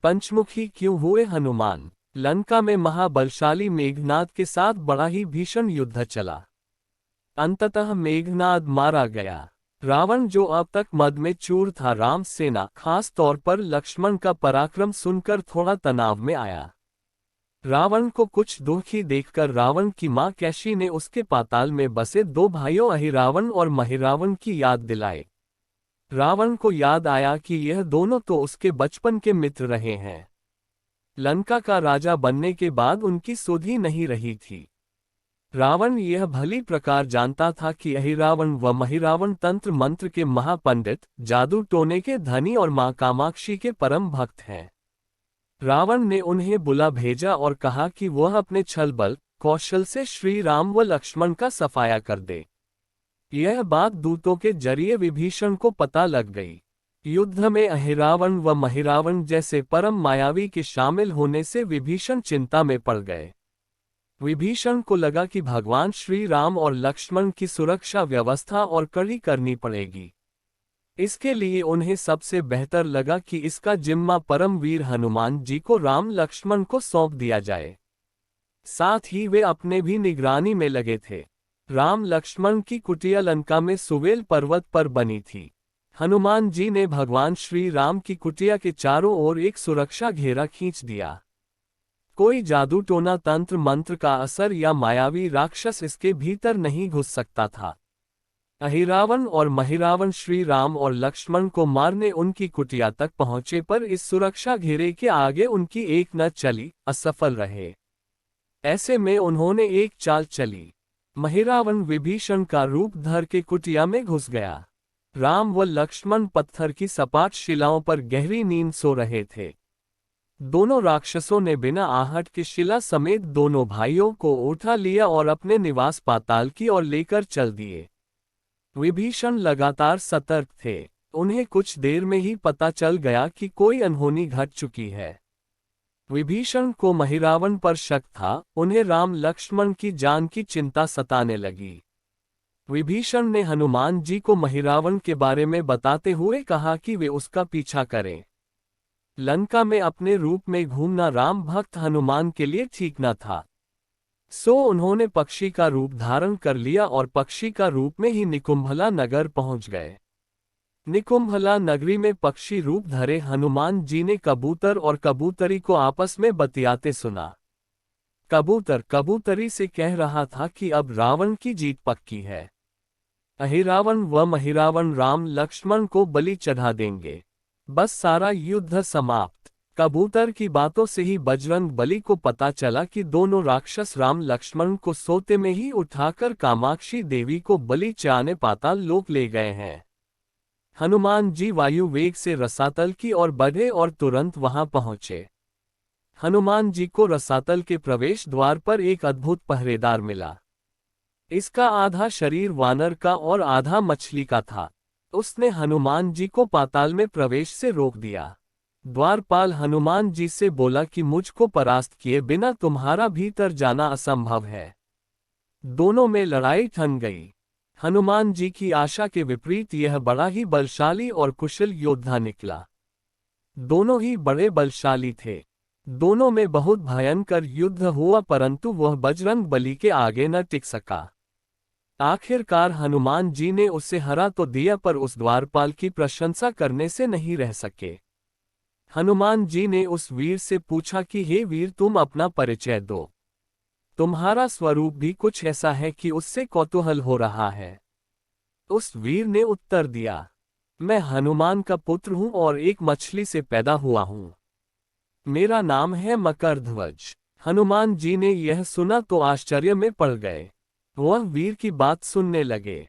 पंचमुखी क्यों हुए हनुमान। लंका में महाबलशाली मेघनाद के साथ बड़ा ही भीषण युद्ध चला। अंततः मेघनाद मारा गया। रावण, जो अब तक मद में चूर था, राम सेना खास तौर पर लक्ष्मण का पराक्रम सुनकर थोड़ा तनाव में आया। रावण को कुछ दुखी देखकर रावण की मां कैशी ने उसके पाताल में बसे दो भाइयों अहिरावण और महिरावण की याद दिलाई। रावण को याद आया कि यह दोनों तो उसके बचपन के मित्र रहे हैं। लंका का राजा बनने के बाद उनकी सुधि नहीं रही थी। रावण यह भली प्रकार जानता था कि अहिरावण व महिरावण तंत्र मंत्र के महापंडित, जादू टोने के धनी और मां कामाक्षी के परम भक्त हैं। रावण ने उन्हें बुला भेजा और कहा कि वह अपने छल बल कौशल से श्री राम व लक्ष्मण का सफाया कर दे। यह बात दूतों के जरिए विभीषण को पता लग गई। युद्ध में अहिरावण व महिरावण जैसे परम मायावी के शामिल होने से विभीषण चिंता में पड़ गए। विभीषण को लगा कि भगवान श्री राम और लक्ष्मण की सुरक्षा व्यवस्था और कड़ी करनी पड़ेगी। इसके लिए उन्हें सबसे बेहतर लगा कि इसका जिम्मा परम वीर हनुमान जी को राम लक्ष्मण को सौंप दिया जाए। साथ ही वे अपने भी निगरानी में लगे थे। राम लक्ष्मण की कुटिया लंका में सुवेल पर्वत पर बनी थी। हनुमान जी ने भगवान श्री राम की कुटिया के चारों ओर एक सुरक्षा घेरा खींच दिया। कोई जादू टोना, तंत्र मंत्र का असर या मायावी राक्षस इसके भीतर नहीं घुस सकता था। अहिरावण और महिरावण श्री राम और लक्ष्मण को मारने उनकी कुटिया तक पहुंचे, पर इस सुरक्षा घेरे के आगे उनकी एक न चली, असफल रहे। ऐसे में उन्होंने एक चाल चली। महिरावण विभीषण का रूप धर के कुटिया में घुस गया। राम व लक्ष्मण पत्थर की सपाट शिलाओं पर गहरी नींद सो रहे थे। दोनों राक्षसों ने बिना आहट के शिला समेत दोनों भाइयों को उठा लिया और अपने निवास पाताल की ओर लेकर चल दिए। विभीषण लगातार सतर्क थे। उन्हें कुछ देर में ही पता चल गया कि कोई अनहोनी घट चुकी है। विभीषण को महिरावण पर शक था। उन्हें राम लक्ष्मण की जान की चिंता सताने लगी। विभीषण ने हनुमान जी को महिरावण के बारे में बताते हुए कहा कि वे उसका पीछा करें। लंका में अपने रूप में घूमना राम भक्त हनुमान के लिए ठीक न था। सो उन्होंने पक्षी का रूप धारण कर लिया और पक्षी का रूप में ही निकुंभला नगर पहुंच गए। निकुंभला नगरी में पक्षी रूप धरे हनुमान जी ने कबूतर और कबूतरी को आपस में बतियाते सुना। कबूतर कबूतरी से कह रहा था कि अब रावण की जीत पक्की है। अहिरावण व महिरावण राम लक्ष्मण को बलि चढ़ा देंगे। बस सारा युद्ध समाप्त। कबूतर की बातों से ही बजरंग बली को पता चला कि दोनों राक्षस राम लक्ष्मण को सोते में ही उठाकर कामाक्षी देवी को बलि चाने पाताल लोक ले गए हैं। हनुमान जी वायु वेग से रसातल की ओर बढ़े और तुरंत वहां पहुंचे। हनुमान जी को रसातल के प्रवेश द्वार पर एक अद्भुत पहरेदार मिला। इसका आधा शरीर वानर का और आधा मछली का था। उसने हनुमान जी को पाताल में प्रवेश से रोक दिया। द्वारपाल हनुमान जी से बोला कि मुझको परास्त किए बिना तुम्हारा भीतर जाना असंभव है। दोनों में लड़ाई ठन गई। हनुमान जी की आशा के विपरीत यह बड़ा ही बलशाली और कुशल योद्धा निकला। दोनों ही बड़े बलशाली थे। दोनों में बहुत भयंकर युद्ध हुआ, परंतु वह बजरंग बली के आगे न टिक सका। आखिरकार हनुमान जी ने उसे हरा तो दिया, पर उस द्वारपाल की प्रशंसा करने से नहीं रह सके। हनुमान जी ने उस वीर से पूछा कि हे वीर, तुम अपना परिचय दो। तुम्हारा स्वरूप भी कुछ ऐसा है कि उससे कौतूहल हो रहा है। उस वीर ने उत्तर दिया, मैं हनुमान का पुत्र हूं और एक मछली से पैदा हुआ हूं। मेरा नाम है मकरध्वज। हनुमान जी ने यह सुना तो आश्चर्य में पड़ गए। वह वीर की बात सुनने लगे।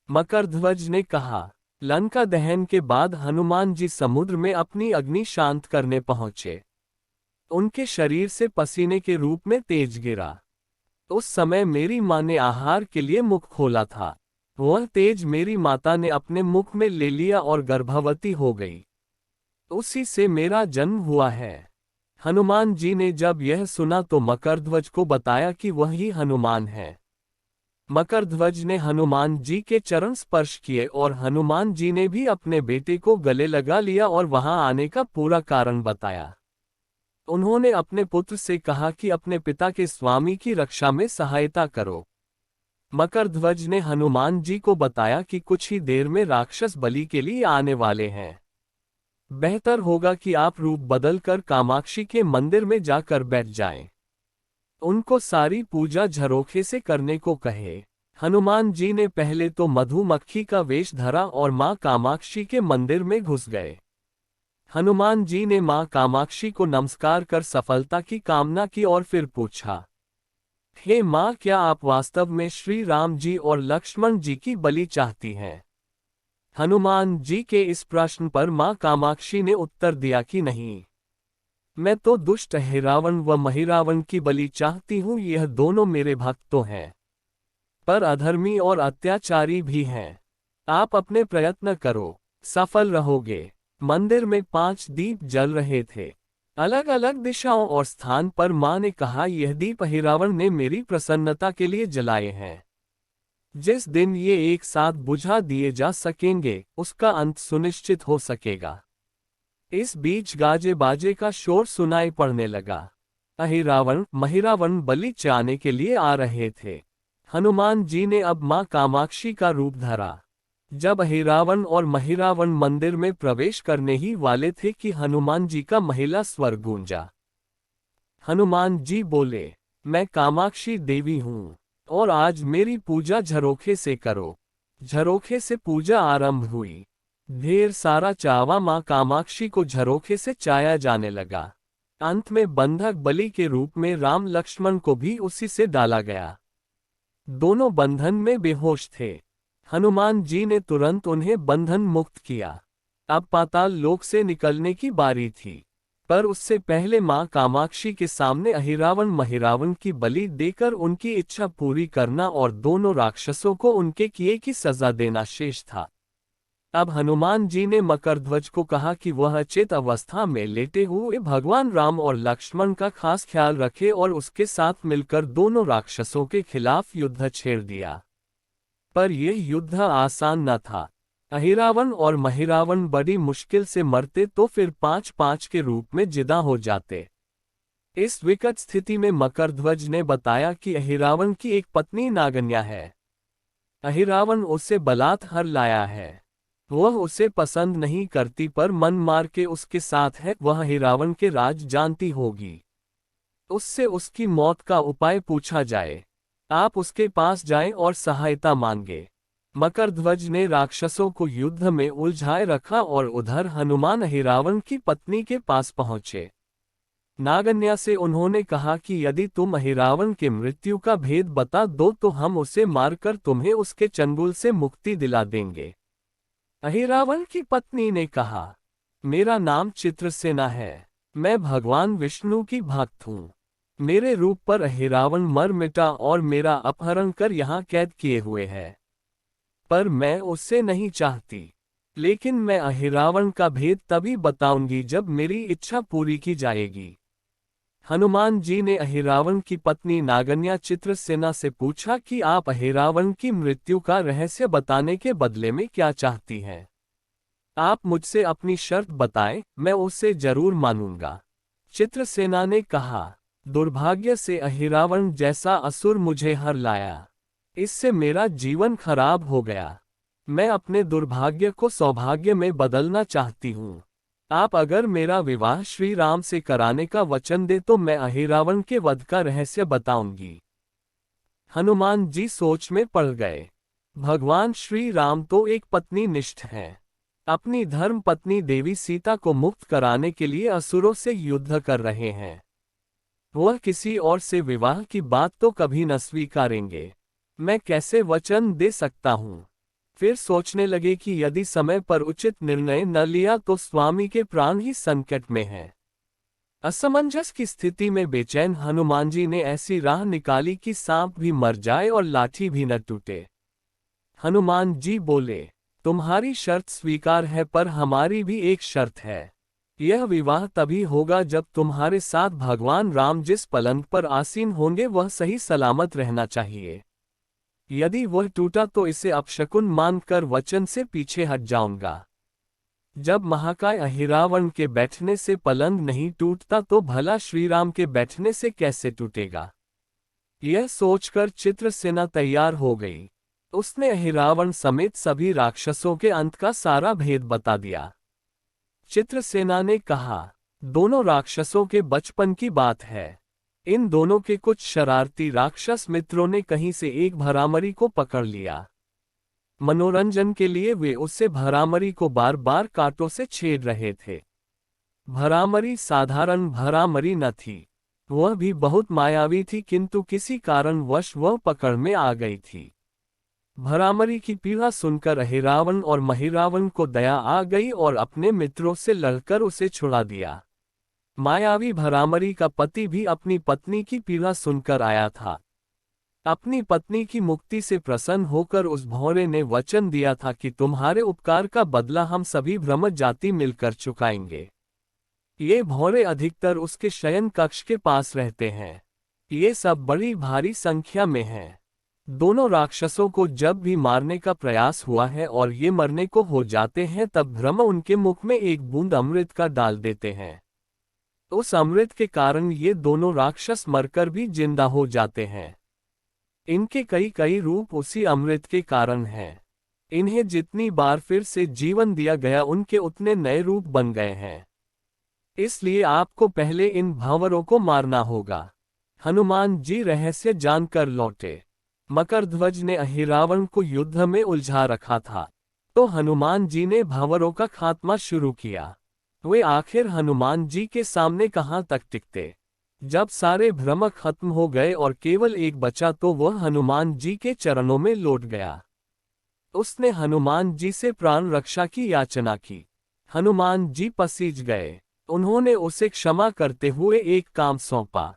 मकरध्वज ने कहा, लंका दहन के बाद हनुमान जी समुद्र में अपनी अग्नि शांत करने पहुंचे। उनके शरीर से पसीने के रूप में तेज गिरा। उस समय मेरी मां ने आहार के लिए मुख खोला था। वह तेज मेरी माता ने अपने मुख में ले लिया और गर्भवती हो गई। उसी से मेरा जन्म हुआ है। हनुमान जी ने जब यह सुना तो मकरध्वज को बताया कि वही हनुमान है। मकरध्वज ने हनुमान जी के चरण स्पर्श किए और हनुमान जी ने भी अपने बेटे को गले लगा लिया और वहां आने का पूरा कारण बताया। उन्होंने अपने पुत्र से कहा कि अपने पिता के स्वामी की रक्षा में सहायता करो। मकरध्वज ने हनुमान जी को बताया कि कुछ ही देर में राक्षस बलि के लिए आने वाले हैं। बेहतर होगा कि आप रूप बदलकर कामाक्षी के मंदिर में जाकर बैठ जाएं। उनको सारी पूजा झरोखे से करने को कहे। हनुमान जी ने पहले तो मधुमक्खी का वेश धरा और मां कामाक्षी के मंदिर में घुस गए। हनुमान जी ने मां कामाक्षी को नमस्कार कर सफलता की कामना की और फिर पूछा, हे मां, क्या आप वास्तव में श्री राम जी और लक्ष्मण जी की बलि चाहती हैं? हनुमान जी के इस प्रश्न पर मां कामाक्षी ने उत्तर दिया कि नहीं, मैं तो दुष्ट हिरावण व महिरावण की बलि चाहती हूँ। यह दोनों मेरे भक्त तो हैं, पर अधर्मी और अत्याचारी भी हैं। आप अपने प्रयत्न करो, सफल रहोगे। मंदिर में 5 दीप जल रहे थे। अलग अलग दिशाओं और स्थान पर मां ने कहा, यह दीप हिरावण ने मेरी प्रसन्नता के लिए जलाए हैं। जिस दिन ये एक साथ बुझा दिए जा सकेंगे, उसका अंत सुनिश्चित हो सकेगा। इस बीच गाजे बाजे का शोर सुनाई पड़ने लगा। अहिरावण महिरावण बलि चाहने के लिए आ रहे थे। हनुमान जी ने अब मां कामाक्षी का रूप धरा। जब अहिरावण और महिरावण मंदिर में प्रवेश करने ही वाले थे कि हनुमान जी का महिला स्वर गूंजा। हनुमान जी बोले, मैं कामाक्षी देवी हूँ और आज मेरी पूजा झरोखे से करो। झरोखे से पूजा आरंभ हुई। ढेर सारा चावा मां कामाक्षी को झरोखे से चाया जाने लगा। अंत में बंधक बलि के रूप में राम लक्ष्मण को भी उसी से डाला गया। दोनों बंधन में बेहोश थे। हनुमान जी ने तुरंत उन्हें बंधन मुक्त किया। अब पाताल लोक से निकलने की बारी थी, पर उससे पहले मां कामाक्षी के सामने अहिरावण महिरावण की बलि देकर उनकी इच्छा पूरी करना और दोनों राक्षसों को उनके किए की सजा देना शेष था। अब हनुमान जी ने मकरध्वज को कहा कि वह अचेत अवस्था में लेटे हुए भगवान राम और लक्ष्मण का खास ख्याल रखे और उसके साथ मिलकर दोनों राक्षसों के खिलाफ युद्ध छेड़ दिया। पर यह युद्ध आसान न था। अहिरावण और महिरावण बड़ी मुश्किल से मरते तो फिर 5-5 के रूप में जिदा हो जाते। इस विकट स्थिति में मकरध्वज ने बताया कि अहिरावण की एक पत्नी नागन्या है। अहिरावण उसे बलात्कार लाया है। वह उसे पसंद नहीं करती, पर मन मार के उसके साथ है। वह अहिरावण के राज जानती होगी। उससे उसकी मौत का उपाय पूछा जाए। आप उसके पास जाएं और सहायता मांगे। मकरध्वज ने राक्षसों को युद्ध में उलझाए रखा और उधर हनुमान अहिरावण की पत्नी के पास पहुंचे। नागन्या से उन्होंने कहा कि यदि तुम अहिरावण के मृत्यु का भेद बता दो तो हम उसे मारकर तुम्हें उसके चंगुल से मुक्ति दिला देंगे। अहिरावण की पत्नी ने कहा, मेरा नाम चित्रसेना है। मैं भगवान विष्णु की भक्त हूँ। मेरे रूप पर अहिरावण मर मिटा और मेरा अपहरण कर यहाँ कैद किए हुए है। पर मैं उससे नहीं चाहती। लेकिन मैं अहिरावण का भेद तभी बताऊंगी जब मेरी इच्छा पूरी की जाएगी। हनुमान जी ने अहिरावण की पत्नी नागन्या चित्रसेना से पूछा कि आप अहिरावण की मृत्यु का रहस्य बताने के बदले में क्या चाहती हैं? आप मुझसे अपनी शर्त बताएं, मैं उसे जरूर मानूंगा। चित्रसेना ने कहा, दुर्भाग्य से अहिरावण जैसा असुर मुझे हर लाया। इससे मेरा जीवन खराब हो गया। मैं अपने दुर्भाग्य को सौभाग्य में बदलना चाहती हूँ। आप अगर मेरा विवाह श्री राम से कराने का वचन दे तो मैं अहिरावण के वध का रहस्य बताऊंगी। हनुमान जी सोच में पड़ गए। भगवान श्री राम तो एक पत्नी निष्ठ हैं। अपनी धर्म पत्नी देवी सीता को मुक्त कराने के लिए असुरों से युद्ध कर रहे हैं। वह किसी और से विवाह की बात तो कभी न स्वीकारेंगे। मैं कैसे वचन दे सकता हूँ? फिर सोचने लगे कि यदि समय पर उचित निर्णय न लिया तो स्वामी के प्राण ही संकट में हैं। असमंजस की स्थिति में बेचैन हनुमान जी ने ऐसी राह निकाली कि सांप भी मर जाए और लाठी भी न टूटे। हनुमान जी बोले, तुम्हारी शर्त स्वीकार है, पर हमारी भी एक शर्त है। यह विवाह तभी होगा जब तुम्हारे साथ भगवान राम जिस पलंग पर आसीन होंगे वह सही सलामत रहना चाहिए। यदि वह टूटा तो इसे अपशकुन मानकर वचन से पीछे हट जाऊंगा। जब महाकाय अहिरावण के बैठने से पलंग नहीं टूटता तो भला श्रीराम के बैठने से कैसे टूटेगा। यह सोचकर चित्रसेना तैयार हो गई। उसने अहिरावण समेत सभी राक्षसों के अंत का सारा भेद बता दिया। चित्रसेना ने कहा, दोनों राक्षसों के बचपन की बात है। इन दोनों के कुछ शरारती राक्षस मित्रों ने कहीं से एक भरामरी को पकड़ लिया। मनोरंजन के लिए वे उससे भरामरी को बार बार कांटों से छेड़ रहे थे। भरामरी साधारण भरामरी न थी, वह भी बहुत मायावी थी, किंतु किसी कारणवश वह पकड़ में आ गई थी। भरामरी की पीड़ा सुनकर अहिरावण और महिरावण को दया आ गई और अपने मित्रों से लड़कर उसे छुड़ा दिया। मायावी भरामरी का पति भी अपनी पत्नी की पीड़ा सुनकर आया था। अपनी पत्नी की मुक्ति से प्रसन्न होकर उस भौरे ने वचन दिया था कि तुम्हारे उपकार का बदला हम सभी ब्रह्म जाति मिलकर चुकाएंगे। ये भौरे अधिकतर उसके शयन कक्ष के पास रहते हैं। ये सब बड़ी भारी संख्या में हैं। दोनों राक्षसों को जब भी मारने का प्रयास हुआ है और ये मरने को हो जाते हैं, तब ब्रह्म उनके मुख में एक बूंद अमृत का डाल देते हैं। उस अमृत के कारण ये दोनों राक्षस मरकर भी जिंदा हो जाते हैं। इनके कई कई रूप उसी अमृत के कारण हैं। इन्हें जितनी बार फिर से जीवन दिया गया, उनके उतने नए रूप बन गए हैं। इसलिए आपको पहले इन भंवरों को मारना होगा। हनुमान जी रहस्य जानकर लौटे। मकरध्वज ने अहिरावण को युद्ध में उलझा रखा था, तो हनुमान जी ने भंवरों का खात्मा शुरू किया। वे आखिर हनुमान जी के सामने कहाँ तक टिकते। जब सारे भ्रम खत्म हो गए और केवल एक बचा, तो वह हनुमान जी के चरणों में लौट गया। उसने हनुमान जी से प्राण रक्षा की याचना की। हनुमान जी पसीज गए। उन्होंने उसे क्षमा करते हुए एक काम सौंपा।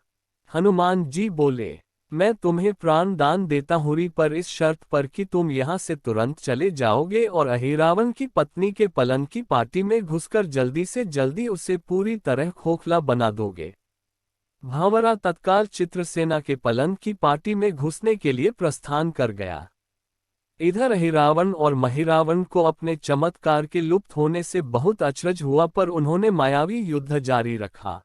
हनुमान जी बोले, मैं तुम्हें प्राण दान देता हूँ, पर इस शर्त पर कि तुम यहाँ से तुरंत चले जाओगे और अहिरावण की पत्नी के पलंग की पार्टी में घुसकर जल्दी से जल्दी उसे पूरी तरह खोखला बना दोगे। भंवरा तत्काल चित्रसेना के पलंग की पार्टी में घुसने के लिए प्रस्थान कर गया। इधर अहिरावण और महिरावण को अपने चमत्कार के लुप्त होने से बहुत अचरज हुआ, पर उन्होंने मायावी युद्ध जारी रखा।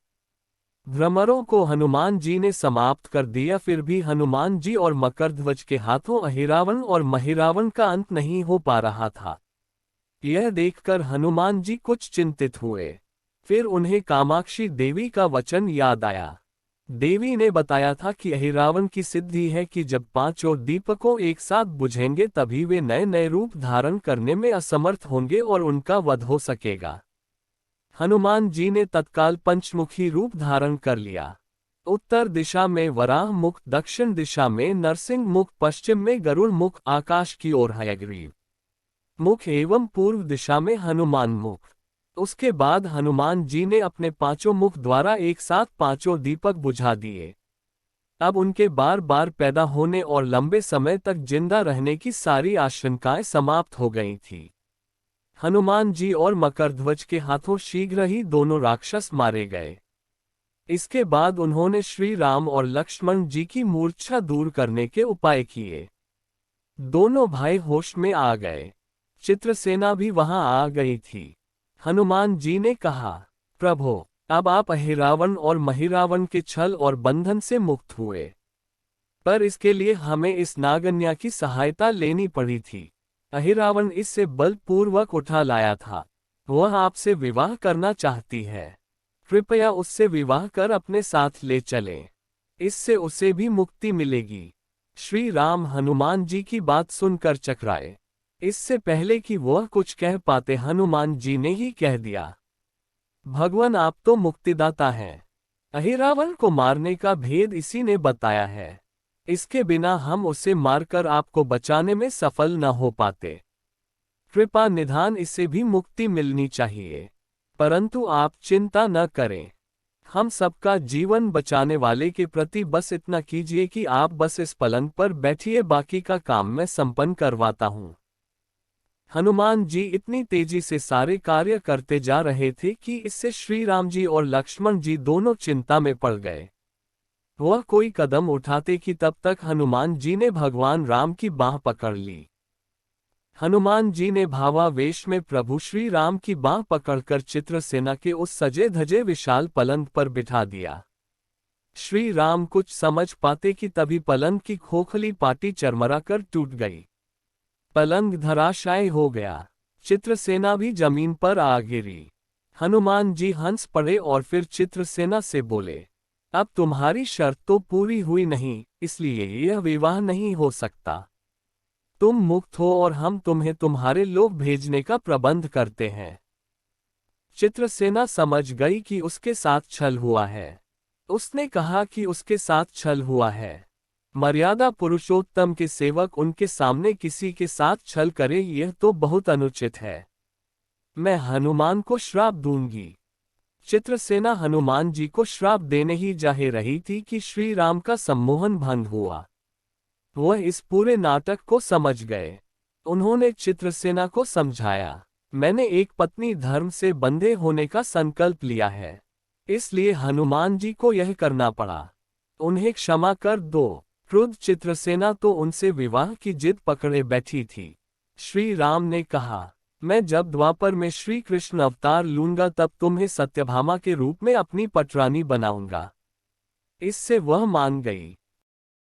भ्रमरों को हनुमान जी ने समाप्त कर दिया, फिर भी हनुमान जी और मकरध्वज के हाथों अहिरावण और महिरावण का अंत नहीं हो पा रहा था। यह देखकर हनुमान जी कुछ चिंतित हुए। फिर उन्हें कामाक्षी देवी का वचन याद आया। देवी ने बताया था कि अहिरावण की सिद्धि है कि जब पांचों दीपकों एक साथ बुझेंगे, तभी वे नए नए रूप धारण करने में असमर्थ होंगे और उनका वध हो सकेगा। हनुमान जी ने तत्काल पंचमुखी रूप धारण कर लिया। उत्तर दिशा में वराह मुख, दक्षिण दिशा में नरसिंह मुख, पश्चिम में गरुड़ मुख, आकाश की ओर हयग्रीव मुख एवं पूर्व दिशा में हनुमान मुख। उसके बाद हनुमान जी ने अपने पांचों मुख द्वारा एक साथ पांचों दीपक बुझा दिए। अब उनके बार बार पैदा होने और लंबे समय तक जिंदा रहने की सारी आशंकाएं समाप्त हो गई थी। हनुमान जी और मकरध्वज के हाथों शीघ्र ही दोनों राक्षस मारे गए। इसके बाद उन्होंने श्री राम और लक्ष्मण जी की मूर्छा दूर करने के उपाय किए। दोनों भाई होश में आ गए। चित्रसेना भी वहां आ गई थी। हनुमान जी ने कहा, प्रभो, अब आप अहिरावण और महिरावण के छल और बंधन से मुक्त हुए, पर इसके लिए हमें इस नागन्या की सहायता लेनी पड़ी थी। अहिरावण इससे बलपूर्वक उठा लाया था। वह आपसे विवाह करना चाहती है। कृपया उससे विवाह कर अपने साथ ले चलें। इससे उसे भी मुक्ति मिलेगी। श्री राम हनुमान जी की बात सुनकर चकराए। इससे पहले कि वह कुछ कह पाते, हनुमान जी ने ही कह दिया, भगवान आप तो मुक्तिदाता हैं। अहिरावण को मारने का भेद इसी ने बताया है। इसके बिना हम उसे मारकर आपको बचाने में सफल न हो पाते। कृपा निधान इसे भी मुक्ति मिलनी चाहिए। परंतु आप चिंता न करें। हम सबका जीवन बचाने वाले के प्रति बस इतना कीजिए कि आप बस इस पलंग पर बैठिए, बाकी का काम मैं संपन्न करवाता हूँ। हनुमान जी इतनी तेजी से सारे कार्य करते जा रहे थे कि इससे श्री राम जी और लक्ष्मण जी दोनों चिंता में पड़ गए। वह कोई कदम उठाते कि तब तक हनुमान जी ने भगवान राम की बाह पकड़ ली। हनुमान जी ने भावावेश में प्रभु श्री राम की बांह पकड़कर चित्रसेना के उस सजे धजे विशाल पलंग पर बिठा दिया। श्री राम कुछ समझ पाते कि तभी पलंग की खोखली पाटी चरमराकर टूट गई। पलंग धराशायी हो गया। चित्रसेना भी जमीन पर आ गिरी। हनुमान जी हंस पड़े और फिर चित्रसेना से बोले, अब तुम्हारी शर्त तो पूरी हुई नहीं, इसलिए यह विवाह नहीं हो सकता। तुम मुक्त हो और हम तुम्हें तुम्हारे लोग भेजने का प्रबंध करते हैं। चित्रसेना समझ गई कि उसके साथ छल हुआ है। उसने कहा कि उसके साथ छल हुआ है। मर्यादा पुरुषोत्तम के सेवक उनके सामने किसी के साथ छल करे, यह तो बहुत अनुचित है। मैं हनुमान को श्राप दूंगी। चित्रसेना हनुमान जी को श्राप देने ही जा रही थी कि श्री राम का सम्मोहन भंग हुआ। वह इस पूरे नाटक को समझ गए। उन्होंने चित्रसेना को समझाया, मैंने एक पत्नी धर्म से बंधे होने का संकल्प लिया है, इसलिए हनुमान जी को यह करना पड़ा। उन्हें क्षमा कर दो। क्रुद्ध चित्रसेना तो उनसे विवाह की जिद पकड़े बैठी थी। श्री राम ने कहा, मैं जब द्वापर में श्री कृष्ण अवतार लूंगा तब तुम्हें सत्यभामा के रूप में अपनी पटरानी बनाऊंगा। इससे वह मान गई।